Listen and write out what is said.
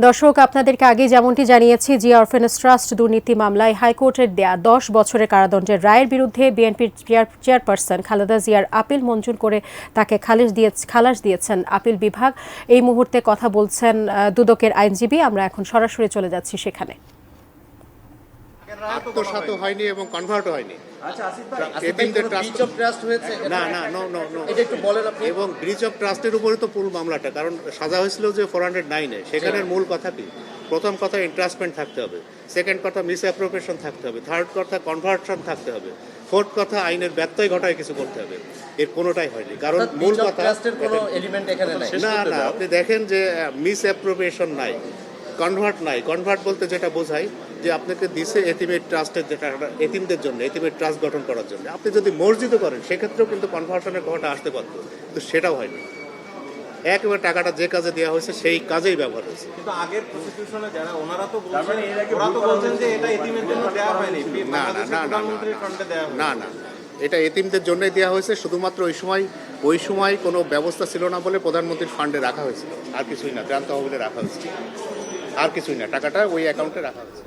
দর্শক, আপনাদেরকে আগে যেমনটি জানিয়েছি, জিয়া অরফেনেজ ট্রাস্ট দুর্নীতি মামলায় হাইকোর্টের দেয়া 10 বছরের কারাদণ্ডের রায়ের বিরুদ্ধে বিএনপির চেয়ারপারসন খালেদা জিয়ার আপিল মঞ্জুর করে তাকে খালাস দিয়েছেন আপিল বিভাগ। এই মুহূর্তে কথা বলছেন দুদকের আইনজীবী। আমরা এখন সরাসরি চলে যাচ্ছি সেখানে। আত্মসাৎ হয়নি এবং কনভার্ট হয়নি। এবং ব্রিচ অফ ট্রাস্টের উপরে তো পুরো মামলাটা, কারণ সাজা হয়েছিল যে 409-এ। সেখানের মূল কথা কি? প্রথম কথা ইন্ট্রাস্টমেন্ট থাকতে হবে, সেকেন্ড কথা মিস অ্যাপ্রোপ্রিয়েশন থাকতে হবে, থার্ড কথা কনভার্সন থাকতে হবে, ফোর্থ কথা আইনের ব্যত্যয় ঘটায় কিছু করতে হবে। এর কোনোটাই হয়নি, কারণ মূল কথা না, আপনি দেখেন যে মিস অ্যাপ্রোপ্রিয়েশন নাই, কনভার্ট নাই। কনভার্ট বলতে যেটা বোঝায় যে আপনাকে দিছে এতিমের ট্রাস্টের, যেটা এতিমদের জন্য, এতিমের ট্রাস্ট গঠন করার জন্য। আপনি যদি মসজিদও করেন সেক্ষেত্রেও কিন্তু কনভার্সনের কথাটা আসতে পারত, কিন্তু সেটাও হয়নি। একেবারে টাকাটা যে কাজে দেওয়া হয়েছে সেই কাজেই ব্যবহার হয়েছে। কিন্তু আগের প্রসিকিউশনে যারা ওনারা তো বলছেন যে এটা এতিমের জন্য দেওয়া হয়নি, প্রধানমন্ত্রীর ফান্ডে দেওয়া হয়নি। না, এটা এতিমদের জন্যই দেওয়া হয়েছে। শুধুমাত্র ওই সময় কোনো ব্যবস্থা ছিল না বলে প্রধানমন্ত্রীর ফান্ডে রাখা হয়েছিল, আর কিছুই না। ত্রাণ তহবিলে রাখা হয়েছিল, আর কিছুই না। টাকাটা ওই অ্যাকাউন্টে রাখা হয়েছে।